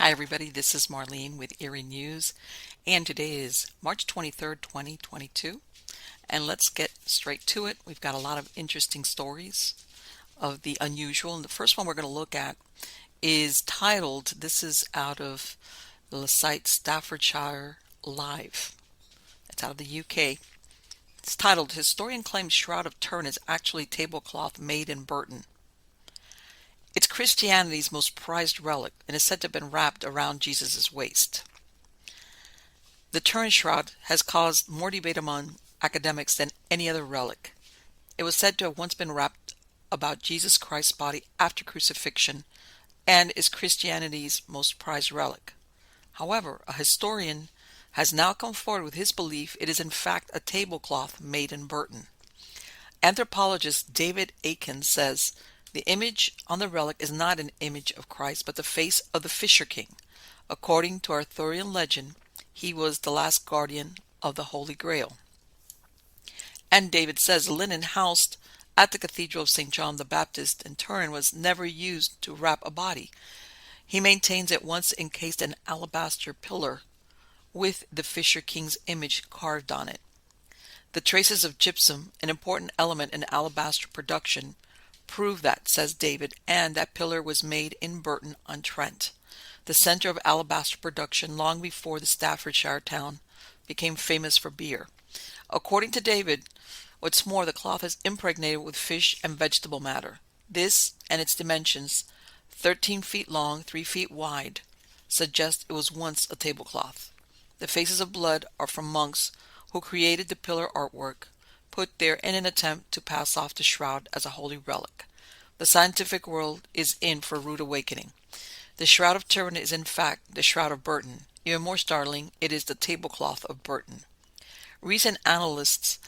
Hi, everybody. This is Marlene with Eerie News, and today is March 23rd, 2022. And let's get straight to it. We've got a lot of interesting stories of the unusual. And the first one we're going to look at is titled, this is out of the site Staffordshire Live. It's out of the UK. It's titled, Historian Claims Shroud of Turin is actually tablecloth made in Burton. It's Christianity's most prized relic and is said to have been wrapped around Jesus' waist. The Turin shroud has caused more debate among academics than any other relic. It was said to have once been wrapped about Jesus Christ's body after crucifixion and is Christianity's most prized relic. However, a historian has now come forward with his belief it is in fact a tablecloth made in Burton. Anthropologist David Aiken says, the image on the relic is not an image of Christ, but the face of the Fisher King. According to Arthurian legend, he was the last guardian of the Holy Grail. And David says the linen housed at the Cathedral of St. John the Baptist in Turin was never used to wrap a body. He maintains it once encased an alabaster pillar with the Fisher King's image carved on it. The traces of gypsum, an important element in alabaster production, prove that, says David, and that pillar was made in Burton-on-Trent, the center of alabaster production long before the Staffordshire town became famous for beer. According to David, what's more, the cloth is impregnated with fish and vegetable matter. This, and its dimensions, 13 feet long, 3 feet wide, suggest it was once a tablecloth. The faces of blood are from monks who created the pillar artwork, put there in an attempt to pass off the shroud as a holy relic. The scientific world is in for a rude awakening. The Shroud of Turin is in fact the Shroud of Burton. Even more startling, it is the tablecloth of Burton. Recent analysis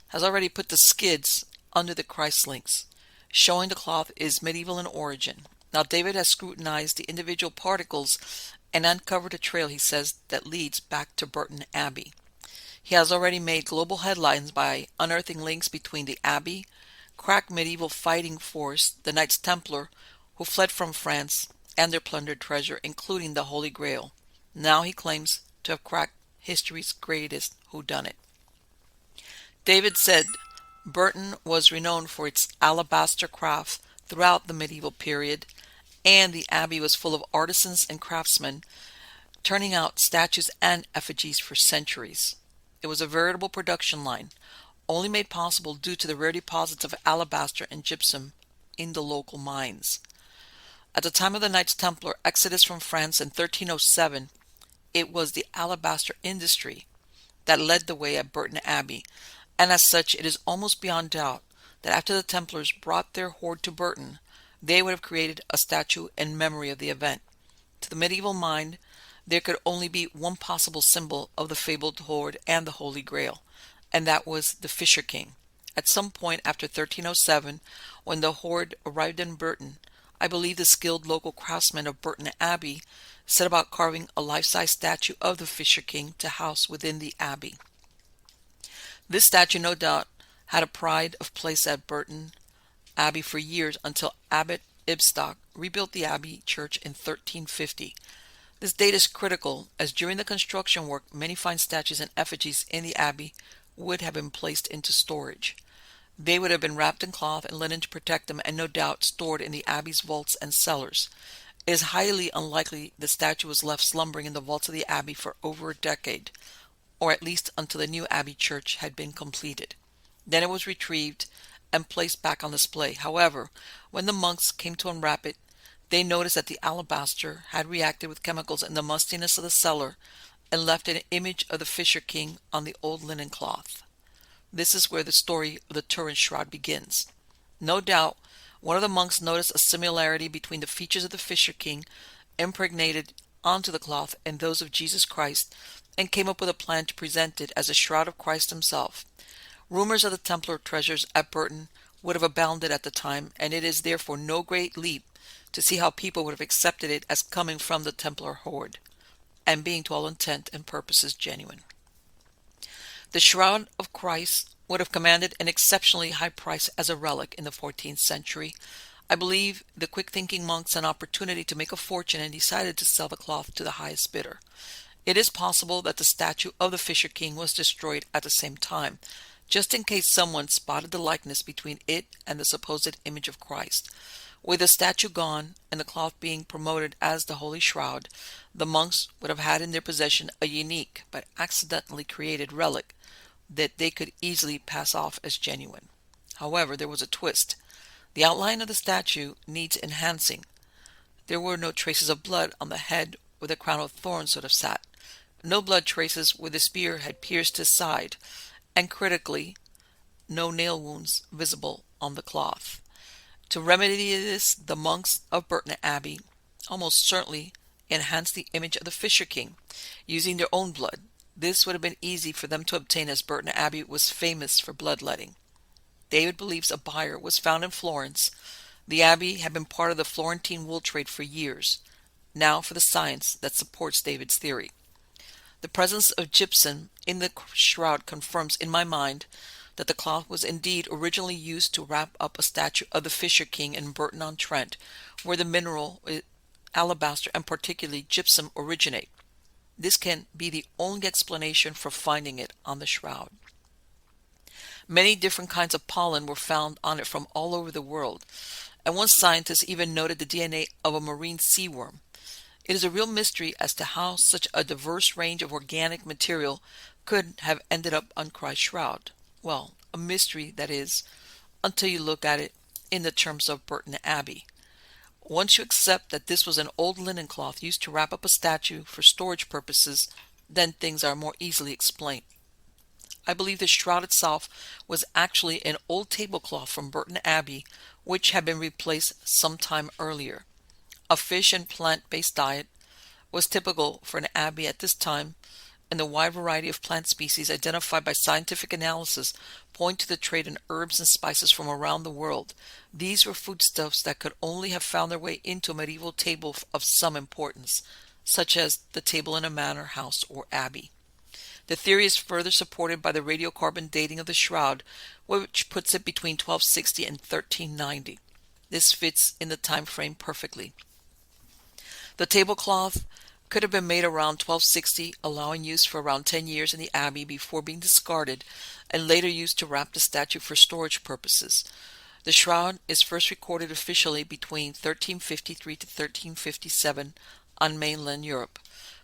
has already put the skids under the Christ links, showing the cloth is medieval in origin. Now David has scrutinized the individual particles and uncovered a trail, he says, that leads back to Burton Abbey. He has already made global headlines by unearthing links between the Abbey, crack medieval fighting force, the Knights Templar, who fled from France, and their plundered treasure, including the Holy Grail. Now he claims to have cracked history's greatest whodunit. David said Burton was renowned for its alabaster craft throughout the medieval period, and the Abbey was full of artisans and craftsmen, turning out statues and effigies for centuries. It was a veritable production line, only made possible due to the rare deposits of alabaster and gypsum in the local mines. At the time of the Knights Templar exodus from France in 1307, it was the alabaster industry that led the way at Burton Abbey, and as such it is almost beyond doubt that after the Templars brought their hoard to Burton, they would have created a statue in memory of the event. To the medieval mind, there could only be one possible symbol of the fabled hoard and the Holy Grail, and that was the Fisher King. At some point after 1307, when the hoard arrived in Burton, I believe the skilled local craftsmen of Burton Abbey set about carving a life-size statue of the Fisher King to house within the Abbey. This statue, no doubt, had a pride of place at Burton Abbey for years until Abbot Ibstock rebuilt the Abbey church in 1350. This date is critical, as during the construction work, many fine statues and effigies in the Abbey would have been placed into storage. They would have been wrapped in cloth and linen to protect them, and no doubt stored in the Abbey's vaults and cellars. It is highly unlikely the statue was left slumbering in the vaults of the Abbey for over a decade, or at least until the new Abbey church had been completed. Then it was retrieved and placed back on display. However, when the monks came to unwrap it, they noticed that the alabaster had reacted with chemicals in the mustiness of the cellar and left an image of the Fisher King on the old linen cloth. This is where the story of the Turin shroud begins. No doubt, one of the monks noticed a similarity between the features of the Fisher King impregnated onto the cloth and those of Jesus Christ, and came up with a plan to present it as a shroud of Christ himself. Rumors of the Templar treasures at Burton would have abounded at the time, and it is therefore no great leap to see how people would have accepted it as coming from the Templar hoard, and being to all intent and purposes genuine. The Shroud of Christ would have commanded an exceptionally high price as a relic in the 14th century. I believe the quick-thinking monks had an opportunity to make a fortune and decided to sell the cloth to the highest bidder. It is possible that the statue of the Fisher King was destroyed at the same time, just in case someone spotted the likeness between it and the supposed image of Christ. With the statue gone and the cloth being promoted as the Holy Shroud, the monks would have had in their possession a unique but accidentally created relic that they could easily pass off as genuine. However, there was a twist. The outline of the statue needs enhancing. There were no traces of blood on the head where the crown of thorns would have sat, no blood traces where the spear had pierced his side, and critically, no nail wounds visible on the cloth. To remedy this, the monks of Burton Abbey almost certainly enhanced the image of the Fisher King, using their own blood. This would have been easy for them to obtain, as Burton Abbey was famous for bloodletting. David believes a buyer was found in Florence. The abbey had been part of the Florentine wool trade for years. Now for the science that supports David's theory. The presence of gypsum in the shroud confirms in my mind that the cloth was indeed originally used to wrap up a statue of the Fisher King in Burton-on-Trent, where the mineral alabaster and particularly gypsum originate. This can be the only explanation for finding it on the shroud. Many different kinds of pollen were found on it from all over the world, and one scientist even noted the DNA of a marine sea worm. It is a real mystery as to how such a diverse range of organic material could have ended up on Christ's shroud. Well, a mystery, that is, until you look at it in the terms of Burton Abbey. Once you accept that this was an old linen cloth used to wrap up a statue for storage purposes, then things are more easily explained. I believe the shroud itself was actually an old tablecloth from Burton Abbey, which had been replaced some time earlier. A fish and plant-based diet was typical for an abbey at this time, and the wide variety of plant species identified by scientific analysis point to the trade in herbs and spices from around the world. These were foodstuffs that could only have found their way into a medieval table of some importance, such as the table in a manor house or abbey. The theory is further supported by the radiocarbon dating of the shroud, which puts it between 1260 and 1390. This fits in the time frame perfectly. The tablecloth could have been made around 1260, allowing use for around 10 years in the abbey before being discarded and later used to wrap the statue for storage purposes. The shroud is first recorded officially between 1353 to 1357 on mainland Europe,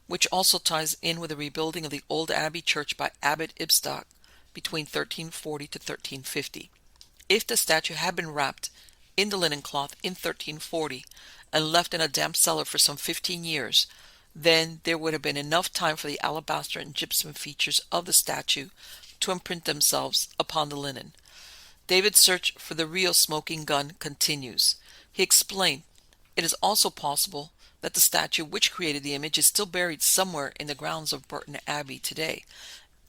which also ties in with the rebuilding of the old abbey church by Abbot Ibstock between 1340 to 1350. If the statue had been wrapped in the linen cloth in 1340 and left in a damp cellar for some 15 years, then there would have been enough time for the alabaster and gypsum features of the statue to imprint themselves upon the linen. David's search for the real smoking gun continues. He explained, "It is also possible that the statue which created the image is still buried somewhere in the grounds of Burton Abbey today,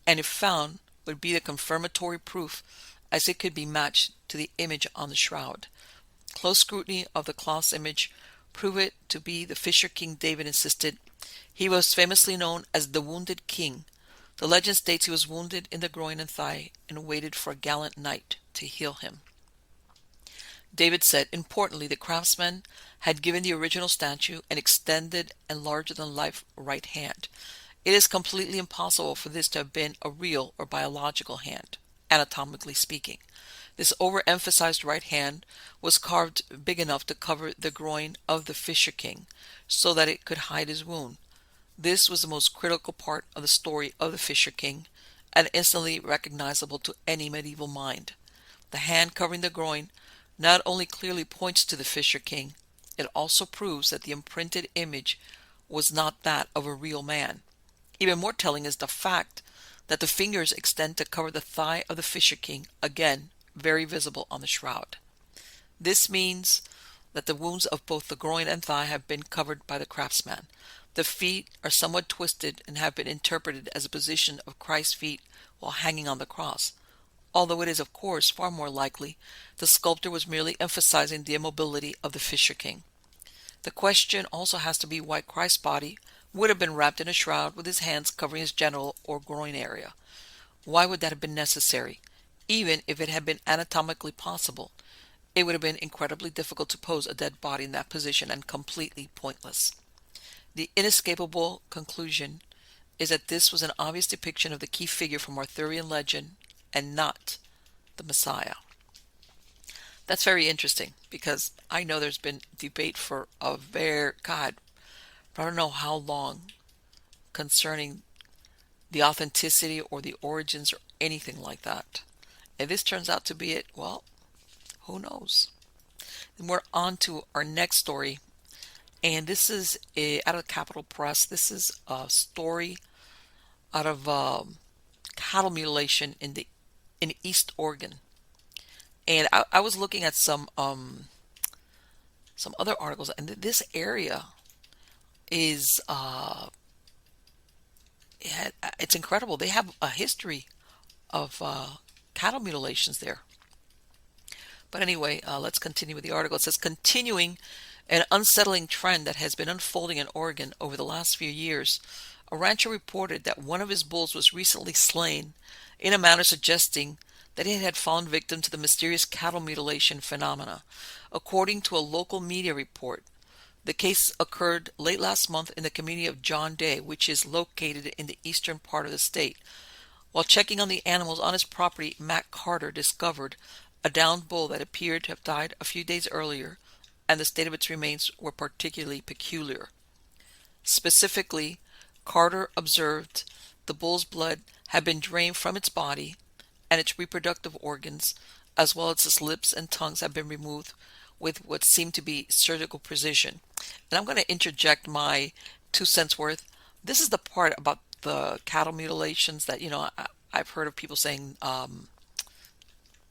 and if found, would be the confirmatory proof, as it could be matched to the image on the shroud. Close scrutiny of the cloth's image prove it to be the Fisher King David insisted. He was famously known as the Wounded King. The legend states he was wounded in the groin and thigh and waited for a gallant knight to heal him." David said, importantly, the craftsman had given the original statue an extended and larger-than-life right hand. It is completely impossible for this to have been a real or biological hand, anatomically speaking. This overemphasized right hand was carved big enough to cover the groin of the Fisher King, so that it could hide his wound. This was the most critical part of the story of the Fisher King, and instantly recognizable to any medieval mind. The hand covering the groin not only clearly points to the Fisher King, it also proves that the imprinted image was not that of a real man. Even more telling is the fact that the fingers extend to cover the thigh of the Fisher King, again, very visible on the shroud. This means that the wounds of both the groin and thigh have been covered by the craftsman. The feet are somewhat twisted and have been interpreted as a position of Christ's feet while hanging on the cross, although it is, of course, far more likely the sculptor was merely emphasizing the immobility of the Fisher King. The question also has to be why Christ's body would have been wrapped in a shroud with his hands covering his genital or groin area. Why would that have been necessary, even if it had been anatomically possible? It would have been incredibly difficult to pose a dead body in that position and completely pointless. The inescapable conclusion is that this was an obvious depiction of the key figure from Arthurian legend and not the Messiah. That's very interesting because I know there's been debate for a God, I don't know how long concerning the authenticity or the origins or anything like that. If this turns out to be it, well, who knows? And we're on to our next story, and this is out of the Capital Press. This is a story out of cattle mutilation in East Oregon, and I was looking at some other articles, and this area is it's incredible. They have a history of cattle mutilations there. But anyway, let's continue with the article. It says, continuing an unsettling trend that has been unfolding in Oregon over the last few years, a rancher reported that one of his bulls was recently slain in a manner suggesting that it had fallen victim to the mysterious cattle mutilation phenomena. According to a local media report, the case occurred late last month in the community of John Day, which is located in the eastern part of the state. While checking on the animals on his property, Matt Carter discovered a downed bull that appeared to have died a few days earlier, and the state of its remains were particularly peculiar. Specifically, Carter observed the bull's blood had been drained from its body, and its reproductive organs, as well as its lips and tongues, had been removed with what seemed to be surgical precision. And I'm going to interject my 2 cents worth. This is the part about the cattle mutilations that, I've heard of people saying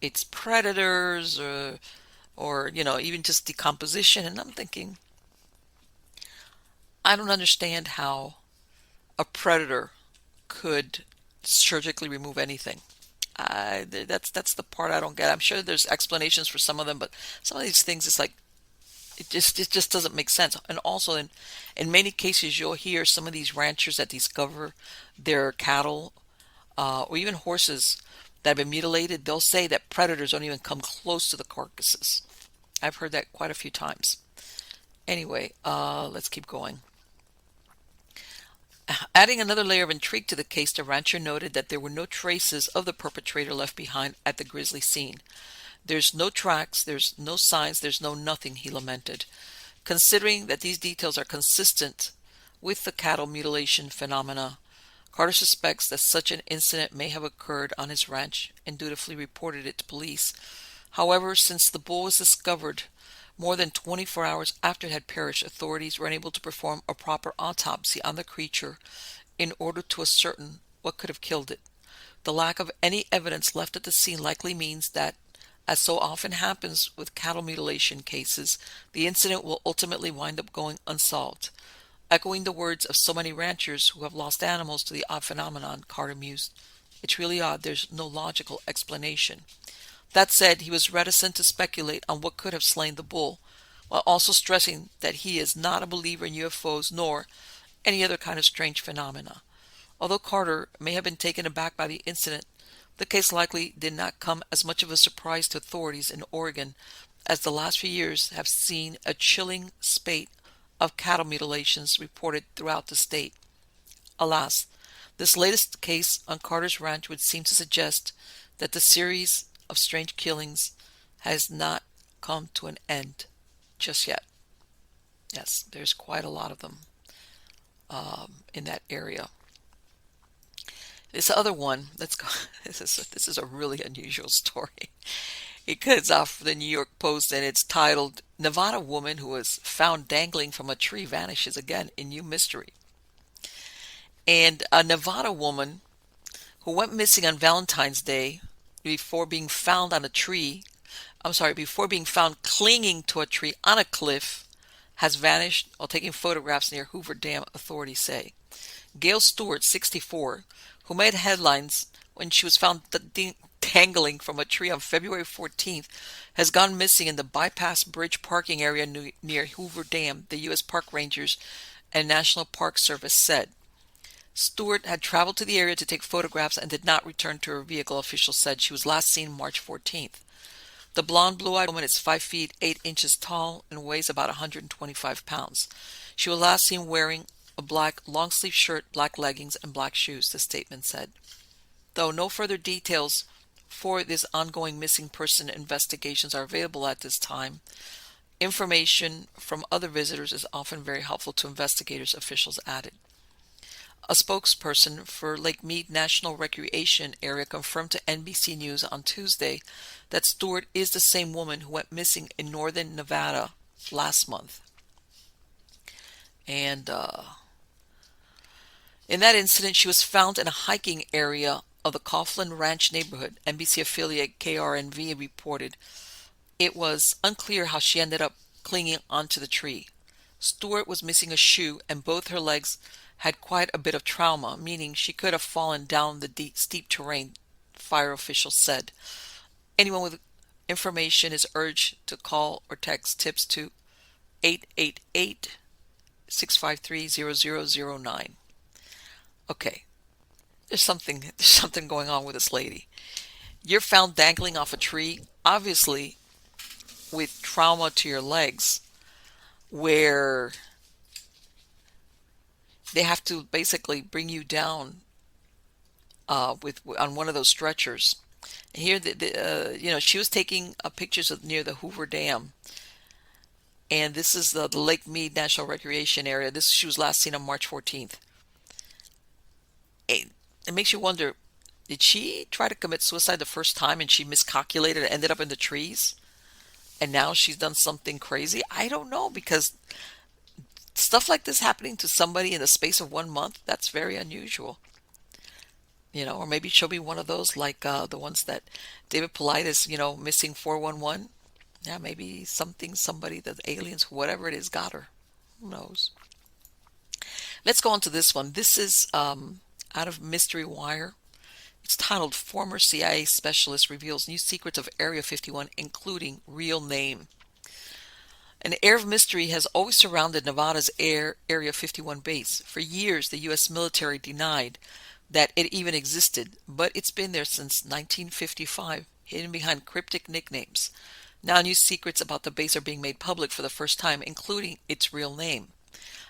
it's predators or even just decomposition. And I'm thinking, I don't understand how a predator could surgically remove anything. That's the part I don't get. I'm sure there's explanations for some of them, but some of these things, it's like it just doesn't make sense. And also, in many cases, you'll hear some of these ranchers that discover their cattle or even horses that have been mutilated. They'll say that predators don't even come close to the carcasses. I've heard that quite a few times. Anyway, let's keep going. Adding another layer of intrigue to the case, the rancher noted that there were no traces of the perpetrator left behind at the grisly scene. There's no tracks, there's no signs, there's no nothing, he lamented. Considering that these details are consistent with the cattle mutilation phenomena, Carter suspects that such an incident may have occurred on his ranch and dutifully reported it to police. However, since the bull was discovered more than 24 hours after it had perished, authorities were unable to perform a proper autopsy on the creature in order to ascertain what could have killed it. The lack of any evidence left at the scene likely means that, as so often happens with cattle mutilation cases, the incident will ultimately wind up going unsolved. Echoing the words of so many ranchers who have lost animals to the odd phenomenon, Carter mused, "It's really odd, there's no logical explanation." That said, he was reticent to speculate on what could have slain the bull, while also stressing that he is not a believer in UFOs nor any other kind of strange phenomena. Although Carter may have been taken aback by the incident, the case likely did not come as much of a surprise to authorities in Oregon, as the last few years have seen a chilling spate of cattle mutilations reported throughout the state. Alas, this latest case on Carter's ranch would seem to suggest that the series of strange killings has not come to an end just yet. Yes, there's quite a lot of them in that area. This other one, let's go. This is a really unusual story. It comes off the New York Post, and it's titled, "Nevada Woman Who Was Found Dangling from a Tree Vanishes Again in New Mystery." And a Nevada woman who went missing on Valentine's Day before being found clinging to a tree on a cliff, has vanished while taking photographs near Hoover Dam, authorities say. Gail Stewart, 64, who made headlines when she was found dangling from a tree on February 14th, has gone missing in the Bypass Bridge parking area near Hoover Dam, the U.S. Park Rangers and National Park Service said. Stewart had traveled to the area to take photographs and did not return to her vehicle, officials said. She was last seen March 14th. The blonde, blue-eyed woman is 5 feet 8 inches tall and weighs about 125 pounds. She was last seen wearing a black long-sleeve shirt, black leggings, and black shoes, the statement said. Though no further details for this ongoing missing person investigations are available at this time, information from other visitors is often very helpful to investigators, officials added. A spokesperson for Lake Mead National Recreation Area confirmed to NBC News on Tuesday that Stewart is the same woman who went missing in northern Nevada last month. And in that incident, she was found in a hiking area of the Coughlin Ranch neighborhood, NBC affiliate KRNV reported. It was unclear how she ended up clinging onto the tree. Stewart was missing a shoe, and both her legs had quite a bit of trauma, meaning she could have fallen down the steep terrain, fire officials said. Anyone with information is urged to call or text tips to 888-653-0009. Okay, there's something going on with this lady. You're found dangling off a tree, obviously with trauma to your legs, where they have to basically bring you down on one of those stretchers. Here, she was taking pictures near the Hoover Dam, and this is the Lake Mead National Recreation Area. She was last seen on March 14th. It makes you wonder, did she try to commit suicide the first time and she miscalculated and ended up in the trees? And now she's done something crazy? I don't know, because stuff like this happening to somebody in the space of 1 month, that's very unusual. Or maybe she'll be one of those like the ones that David Polite is, missing 411. Yeah, maybe somebody, the aliens, whatever it is, got her. Who knows? Let's go on to this one. This is out of Mystery Wire. It's titled Former CIA Specialist Reveals New Secrets of Area 51, Including Real Name. An air of mystery has always surrounded Nevada's Area 51 base. For years, the U.S. military denied that it even existed, but it's been there since 1955, hidden behind cryptic nicknames. Now new secrets about the base are being made public for the first time, including its real name.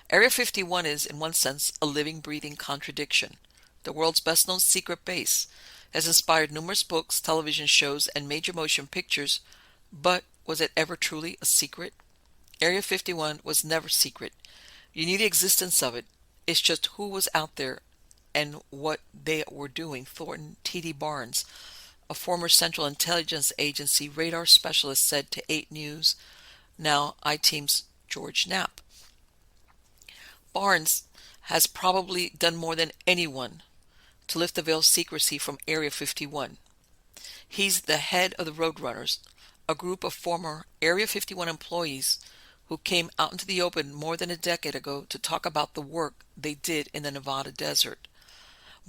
Area 51 is, in one sense, a living, breathing contradiction. The world's best-known secret base has inspired numerous books, television shows, and major motion pictures, but was it ever truly a secret? Area 51 was never secret. You knew the existence of it. It's just who was out there and what they were doing. Thornton T.D. Barnes, a former Central Intelligence Agency radar specialist, said to 8 News, now I-Team's George Knapp. Barnes has probably done more than anyone to lift the veil of secrecy from Area 51. He's the head of the Roadrunners, a group of former Area 51 employees who came out into the open more than a decade ago to talk about the work they did in the Nevada desert.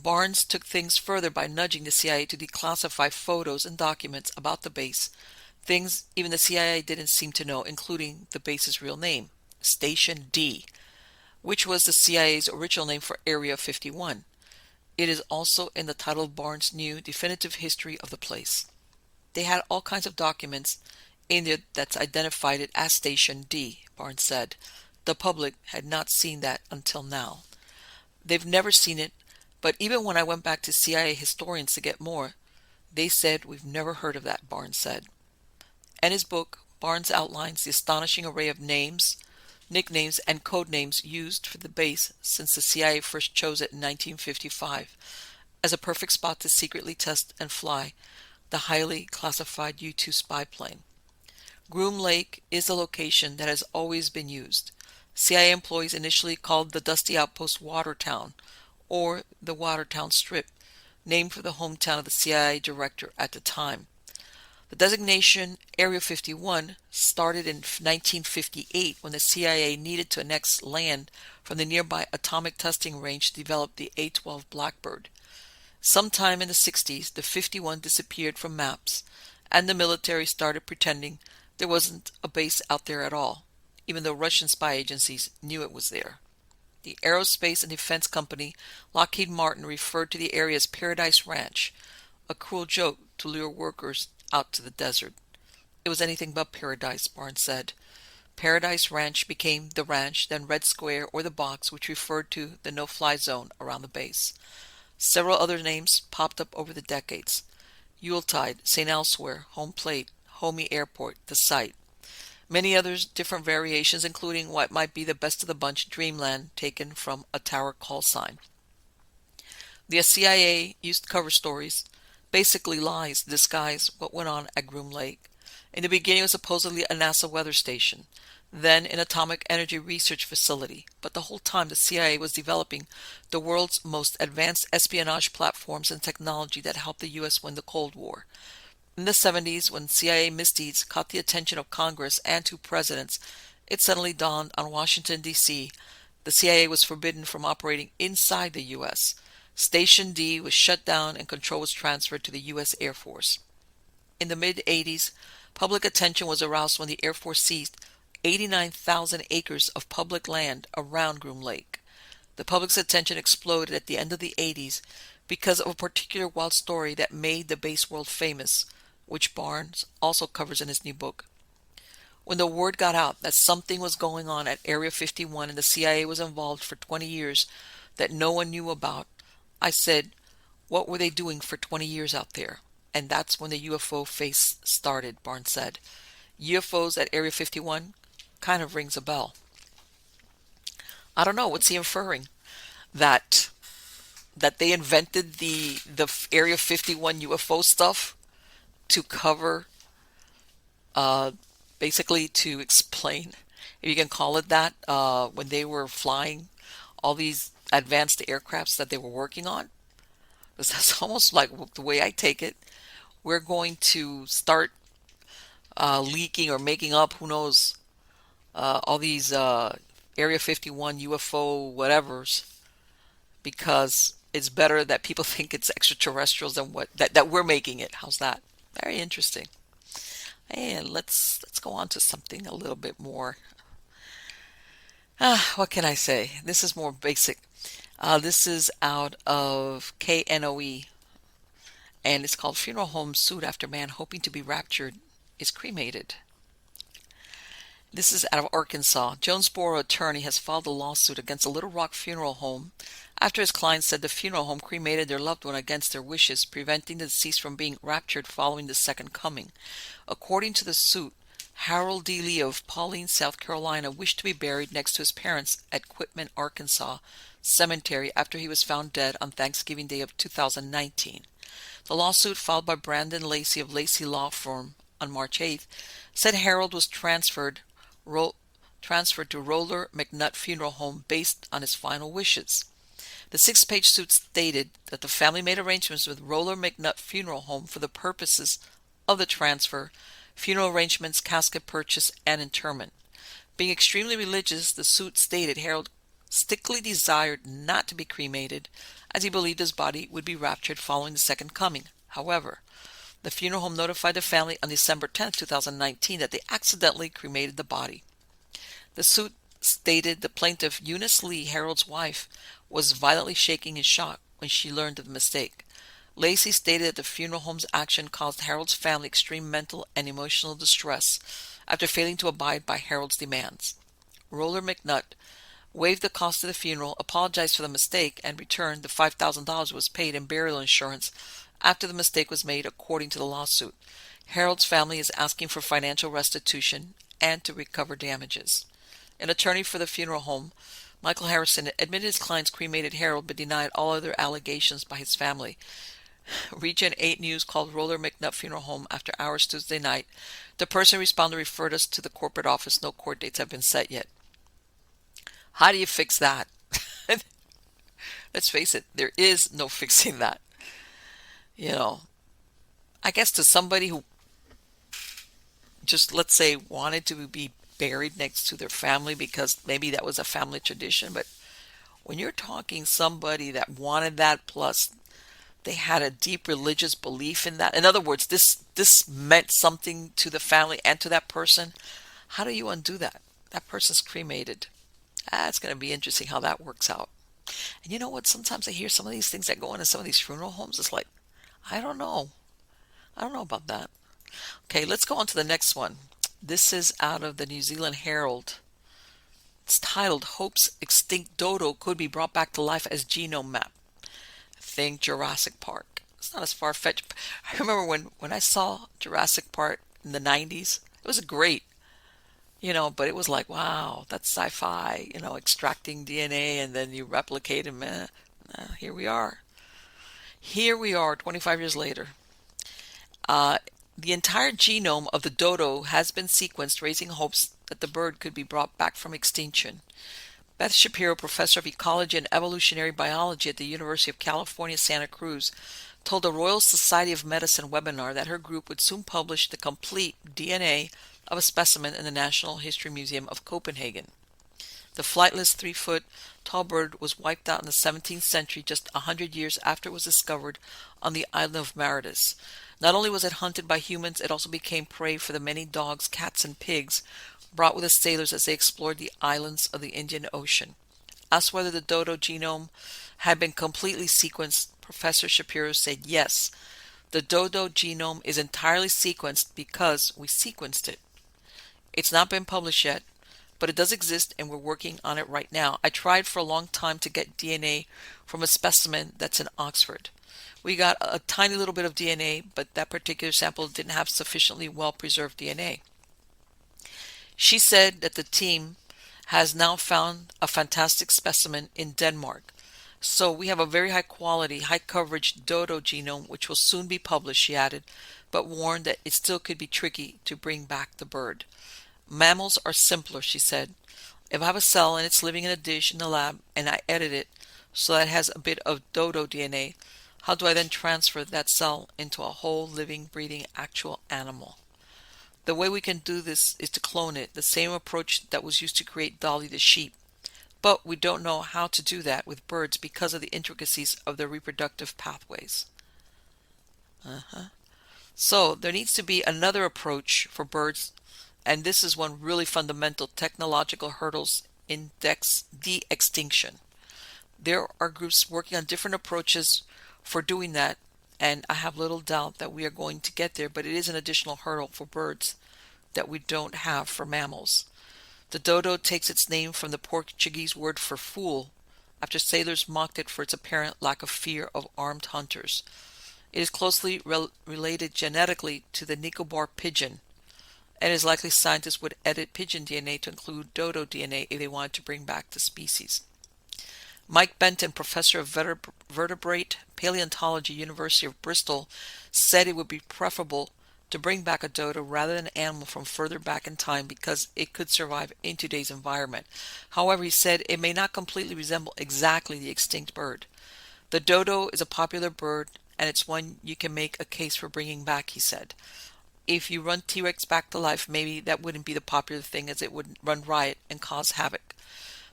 Barnes took things further by nudging the CIA to declassify photos and documents about the base, things even the CIA didn't seem to know, including the base's real name, Station D, which was the CIA's original name for Area 51. It is also in the title of Barnes' new definitive history of the place. They had all kinds of documents in there that's identified it as Station D, Barnes said. The public had not seen that until now. They've never seen it, but even when I went back to CIA historians to get more, they said we've never heard of that, Barnes said. In his book, Barnes outlines the astonishing array of names, nicknames, and code names used for the base since the CIA first chose it in 1955 as a perfect spot to secretly test and fly the highly classified U-2 spy plane. Groom Lake is a location that has always been used. CIA employees initially called the dusty outpost Watertown, or the Watertown Strip, named for the hometown of the CIA director at the time. The designation Area 51 started in 1958 when the CIA needed to annex land from the nearby atomic testing range to develop the A-12 Blackbird. Sometime in the 60s, the 51 disappeared from maps, and the military started pretending there wasn't a base out there at all, even though Russian spy agencies knew it was there. The aerospace and defense company Lockheed Martin referred to the area as Paradise Ranch, a cruel joke to lure workers out to the desert. It was anything but paradise, Barnes said. Paradise Ranch became the ranch, then Red Square or the box, which referred to the no-fly zone around the base. Several other names popped up over the decades. Yuletide, St. Elsewhere, Home Plate, Homey Airport, the site. Many others, different variations, including what might be the best of the bunch, Dreamland, taken from a tower call sign. The CIA used cover stories, basically lies, to disguise what went on at Groom Lake. In the beginning, it was supposedly a NASA weather station, then an atomic energy research facility, but the whole time the CIA was developing the world's most advanced espionage platforms and technology that helped the U.S. win the Cold War. In the 70s, when CIA misdeeds caught the attention of Congress and two presidents, it suddenly dawned on Washington, D.C. the CIA was forbidden from operating inside the U.S. Station D was shut down and control was transferred to the U.S. Air Force. In the mid-80s, public attention was aroused when the Air Force seized 89,000 acres of public land around Groom Lake. The public's attention exploded at the end of the 80s because of a particular wild story that made the base world famous, which Barnes also covers in his new book. When the word got out that something was going on at Area 51 and the CIA was involved for 20 years that no one knew about, I said, what were they doing for 20 years out there? And that's when the UFO phase started, Barnes said. UFOs at Area 51 kind of rings a bell. I don't know, what's he inferring? That they invented the Area 51 UFO stuff to cover, basically to explain, if you can call it that, when they were flying all these advanced aircrafts that they were working on? Because that's almost like the way I take it. We're going to start leaking or making up, who knows, all these Area 51 UFO whatevers, because it's better that people think it's extraterrestrials than that we're making it. How's that? Very interesting. And let's go on to something a little bit more. What can I say? This is more basic. This is out of KNOE, and it's called Funeral Home Sued After Man Hoping to be Raptured is Cremated. This is out of Arkansas. Jonesboro attorney has filed a lawsuit against a Little Rock funeral home after his client said the funeral home cremated their loved one against their wishes, preventing the deceased from being raptured following the second coming. According to the suit, Harold D. Lee of Pauline, South Carolina, wished to be buried next to his parents at Quitman, Arkansas Cemetery after he was found dead on Thanksgiving Day of 2019. The lawsuit, filed by Brandon Lacey of Lacey Law Firm on March 8th, said Harold was transferred to Roller McNutt Funeral Home based on his final wishes. The 6-page suit stated that the family made arrangements with Roller McNutt Funeral Home for the purposes of the transfer, funeral arrangements, casket purchase, and interment. Being extremely religious, the suit stated Harold strictly desired not to be cremated, as he believed his body would be raptured following the second coming. However, the funeral home notified the family on December 10, 2019 that they accidentally cremated the body. The suit stated the plaintiff, Eunice Lee, Harold's wife, was violently shaking in shock when she learned of the mistake. Lacey stated that the funeral home's action caused Harold's family extreme mental and emotional distress after failing to abide by Harold's demands. Roller McNutt waived the cost of the funeral, apologized for the mistake, and returned the $5,000 was paid in burial insurance after the mistake was made, according to the lawsuit. Harold's family is asking for financial restitution and to recover damages. An attorney for the funeral home, Michael Harrison, admitted his clients cremated Harold but denied all other allegations by his family. Region 8 News called Roller McNutt Funeral Home after hours Tuesday night. The person responded referred us to the corporate office. No court dates have been set yet. How do you fix that? Let's face it, there is no fixing that. I guess to somebody who just, let's say, wanted to be buried next to their family because maybe that was a family tradition, but when you're talking somebody that wanted that, plus they had a deep religious belief in that, in other words, this meant something to the family and to that person, how do you undo that? That person's cremated. It's going to be interesting how that works out. And you know what? Sometimes I hear some of these things that go on in some of these funeral homes. It's like, I don't know. I don't know about that. Okay, let's go on to the next one. This is out of the New Zealand Herald. It's titled Hopes Extinct Dodo Could Be Brought Back to Life as Genome Map. Think Jurassic Park. It's not as far-fetched. I remember when I saw Jurassic Park in the 90s, it was great, but it was like, wow, that's sci-fi, extracting DNA and then you replicate them. Here we are. Here we are 25 years later. Uh, the entire genome of the dodo has been sequenced, raising hopes that the bird could be brought back from extinction. Beth Shapiro, professor of ecology and evolutionary biology at the University of California, Santa Cruz, told the Royal Society of Medicine webinar that her group would soon publish the complete DNA of a specimen in the Natural History Museum of Copenhagen. The flightless 3-foot tall bird was wiped out in the 17th century, just 100 years after it was discovered on the island of Mauritius. Not only was it hunted by humans, it also became prey for the many dogs, cats, and pigs brought with the sailors as they explored the islands of the Indian Ocean. Asked whether the dodo genome had been completely sequenced, Professor Shapiro said yes. The dodo genome is entirely sequenced because we sequenced it. It's not been published yet, but it does exist and we're working on it right now. I tried for a long time to get DNA from a specimen that's in Oxford. We got a tiny little bit of DNA, but that particular sample didn't have sufficiently well-preserved DNA. She said that the team has now found a fantastic specimen in Denmark. So we have a very high quality, high coverage dodo genome which will soon be published, she added, but warned that it still could be tricky to bring back the bird. Mammals are simpler, she said. If I have a cell and it's living in a dish in the lab and I edit it so that it has a bit of dodo DNA, how do I then transfer that cell into a whole living, breathing, actual animal? The way we can do this is to clone it, the same approach that was used to create Dolly the sheep. But we don't know how to do that with birds because of the intricacies of their reproductive pathways. So there needs to be another approach for birds, and this is one really fundamental technological hurdles in de-extinction. There are groups working on different approaches for doing that, and I have little doubt that we are going to get there, but it is an additional hurdle for birds that we don't have for mammals. The dodo takes its name from the Portuguese word for fool, after sailors mocked it for its apparent lack of fear of armed hunters. It is closely related genetically to the Nicobar pigeon, and it is likely scientists would edit pigeon DNA to include dodo DNA if they wanted to bring back the species. Mike Benton, professor of vertebrate paleontology, University of Bristol, said it would be preferable to bring back a dodo rather than an animal from further back in time because it could survive in today's environment. However, he said it may not completely resemble exactly the extinct bird. The dodo is a popular bird, and it's one you can make a case for bringing back, he said. If you run T-Rex back to life, maybe that wouldn't be the popular thing as it would run riot and cause havoc.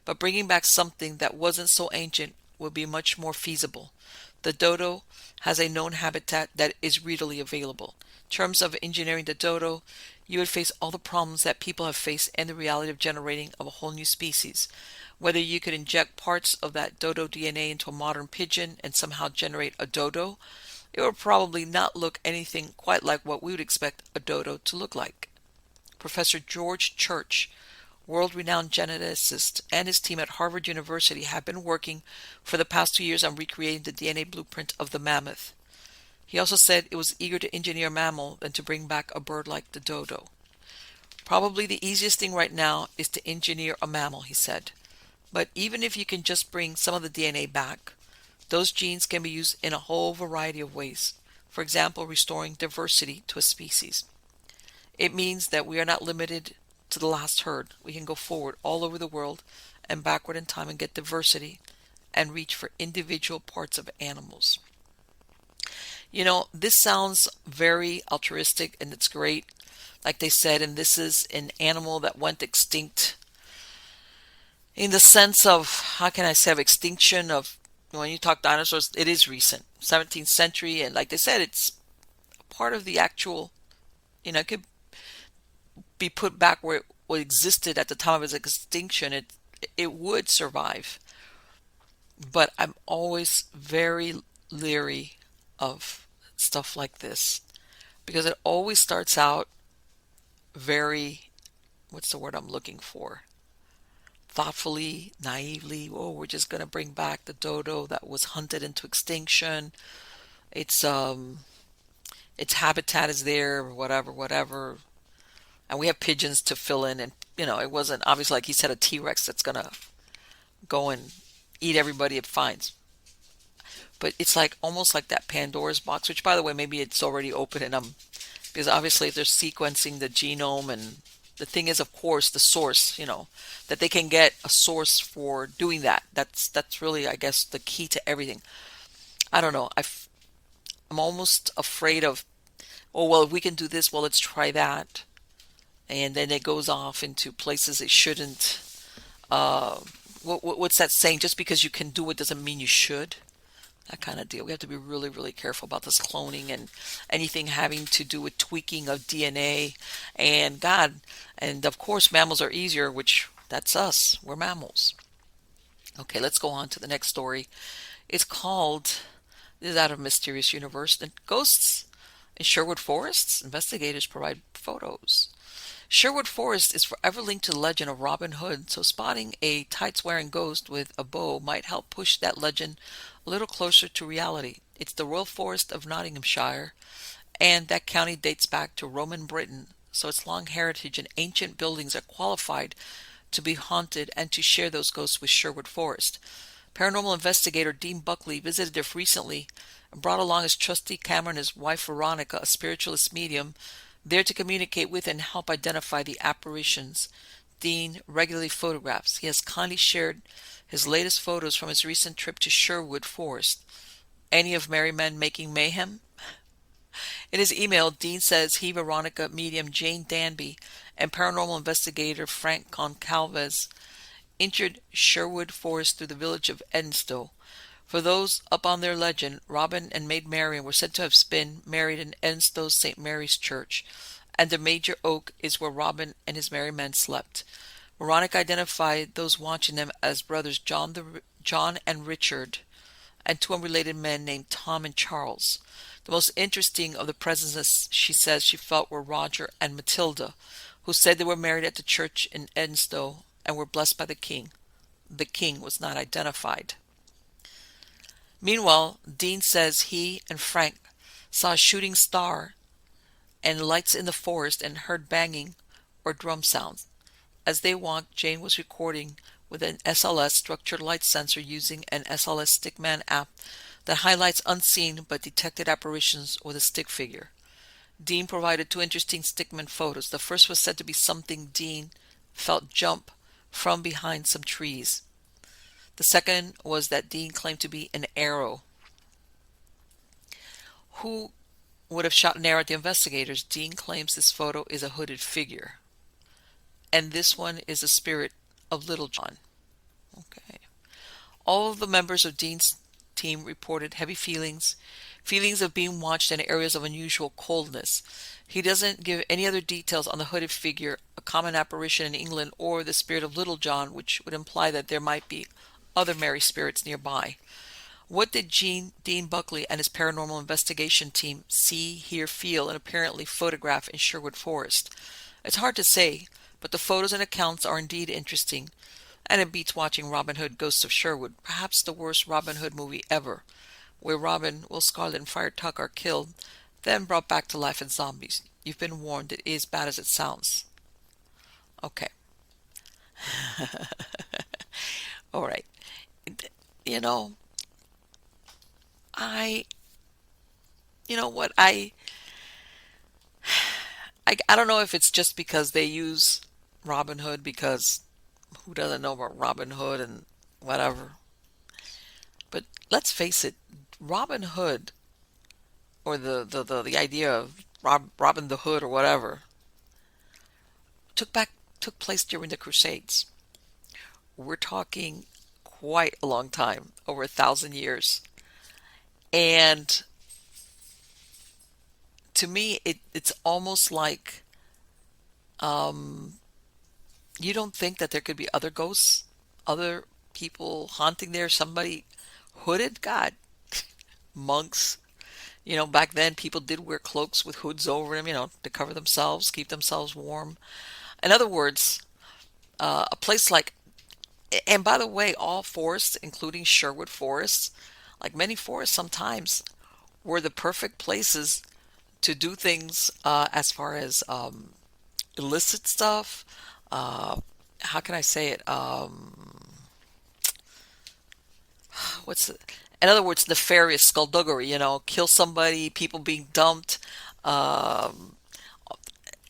But bringing back something that wasn't so ancient would be much more feasible. The dodo has a known habitat that is readily available. In terms of engineering the dodo, you would face all the problems that people have faced and the reality of generating of a whole new species. Whether you could inject parts of that dodo DNA into a modern pigeon and somehow generate a dodo, it would probably not look anything quite like what we would expect a dodo to look like. Professor George Church, world-renowned geneticist, and his team at Harvard University have been working for the past 2 years on recreating the DNA blueprint of the mammoth. He also said it was eager to engineer a mammal than to bring back a bird like the dodo. Probably the easiest thing right now is to engineer a mammal, he said. But even if you can just bring some of the DNA back, those genes can be used in a whole variety of ways. For example, restoring diversity to a species. It means that we are not limited to the last herd. We can go forward all over the world and backward in time and get diversity and reach for individual parts of animals. This sounds very altruistic and it's great, like they said, and this is an animal that went extinct in the sense of, how can I say, of extinction of, when you talk dinosaurs, it is recent, 17th century, and like they said, it's part of the actual, it could be put back where it existed at the time of its extinction. It would survive. But I'm always very leery of stuff like this because it always starts out very, what's the word I'm looking for? Thoughtfully, naively. Oh, we're just going to bring back the dodo that was hunted into extinction. Its its habitat is there, whatever, whatever. And we have pigeons to fill in, and it wasn't obviously like he said a T-Rex that's going to go and eat everybody it finds. But it's like almost like that Pandora's box, which by the way, maybe it's already open and because obviously if they're sequencing the genome, and the thing is, of course, the source, that they can get a source for doing that. That's really, I guess, the key to everything. I don't know. I'm almost afraid of, oh, well, if we can do this, well, let's try that. And then it goes off into places it shouldn't. Uh, what's that saying? Just because you can do it doesn't mean you should. That kind of deal. We have to be really, really careful about this cloning and anything having to do with tweaking of DNA. And God, and of course, mammals are easier, which that's us. We're mammals. Okay, let's go on to the next story. It's called, this is out of Mysterious Universe, and Ghosts in Sherwood Forests. Investigators provide photos. Sherwood Forest is forever linked to the legend of Robin Hood, so spotting a tights-wearing ghost with a bow might help push that legend a little closer to reality. It's the Royal Forest of Nottinghamshire, and that county dates back to Roman Britain, so its long heritage and ancient buildings are qualified to be haunted and to share those ghosts with Sherwood Forest. Paranormal investigator Dean Buckley visited there recently and brought along his trusty camera and his wife Veronica, a spiritualist medium, there to communicate with and help identify the apparitions Dean regularly photographs. He has kindly shared his latest photos from his recent trip to Sherwood Forest. Any of merry men making mayhem? In his email, Dean says he, Veronica, medium Jane Danby, and paranormal investigator Frank Concalves entered Sherwood Forest through the village of Edinstowe. For those up on their legend, Robin and Maid Marian were said to have been married in Edinstowe's St. Mary's Church, and the major oak is where Robin and his merry men slept. Veronica identified those watching them as brothers John and Richard, and two unrelated men named Tom and Charles. The most interesting of the presences she says she felt were Roger and Matilda, who said they were married at the church in Edinstowe and were blessed by the king. The king was not identified. Meanwhile, Dean says he and Frank saw a shooting star and lights in the forest and heard banging or drum sounds. As they walked, Jane was recording with an SLS structured light sensor using an SLS Stickman app that highlights unseen but detected apparitions with a stick figure. Dean provided two interesting Stickman photos. The first was said to be something Dean felt jump from behind some trees. The second was that Dean claimed to be an arrow. Who would have shot an arrow at the investigators? Dean claims this photo is a hooded figure. And this one is the spirit of Little John. Okay. All of the members of Dean's team reported heavy feelings of being watched and areas of unusual coldness. He doesn't give any other details on the hooded figure, a common apparition in England, or the spirit of Little John, which would imply that there might be other merry spirits nearby. What did Dean Buckley and his paranormal investigation team see, hear, feel, and apparently photograph in Sherwood Forest? It's hard to say, but the photos and accounts are indeed interesting, and it beats watching Robin Hood Ghosts of Sherwood, perhaps the worst Robin Hood movie ever, where Robin, Will Scarlet, and Friar Tuck are killed, then brought back to life as zombies. You've been warned, it is bad as it sounds. Okay. All right. You know, you know what, I don't know if it's just because they use Robin Hood, because who doesn't know about Robin Hood and whatever. But let's face it, Robin Hood, or the idea of Robin the Hood or whatever, took place during the Crusades. We're talking quite a long time, over 1,000 years. And to me, it's almost like you don't think that there could be other ghosts, other people haunting there, somebody hooded? God, monks, Back then people did wear cloaks with hoods over them, to cover themselves, keep themselves warm. In other words, a place like, and by the way, all forests, including Sherwood forests, like many forests sometimes, were the perfect places to do things as far as illicit stuff. How can I say it? What's the, in other words, nefarious skullduggery, kill somebody, people being dumped, um,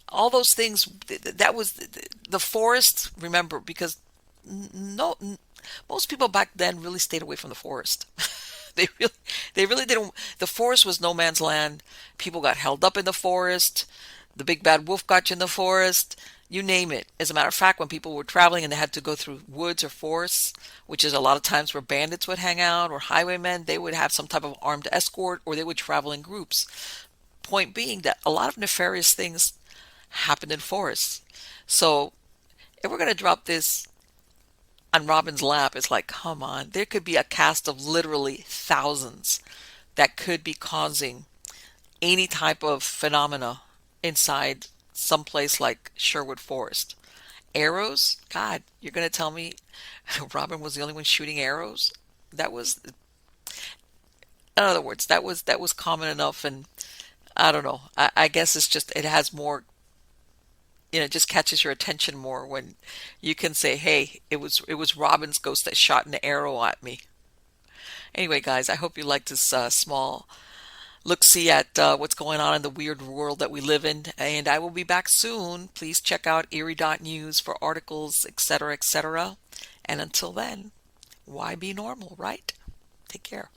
all those things. That was the forest. Remember, because no, most people back then really stayed away from the forest. They really, they really didn't. The forest was no man's land. People got held up in the forest. The big bad wolf got you in the forest. You name it. As a matter of fact, when people were traveling and they had to go through woods or forests, which is a lot of times where bandits would hang out or highwaymen, they would have some type of armed escort or they would travel in groups. Point being that a lot of nefarious things happened in forests. So if we're going to drop this on Robin's lap, it's like, come on, there could be a cast of literally thousands that could be causing any type of phenomena inside some place like Sherwood Forest. Arrows? God, you're going to tell me Robin was the only one shooting arrows? That was, in other words, that was common enough, and I don't know. I guess it's just it has more, it just catches your attention more when you can say, "Hey, it was Robin's ghost that shot an arrow at me." Anyway, guys, I hope you liked this small look see at what's going on in the weird world that we live in. And I will be back soon. Please check out Eerie.news for articles, etc., etc. And until then, why be normal, right? Take care.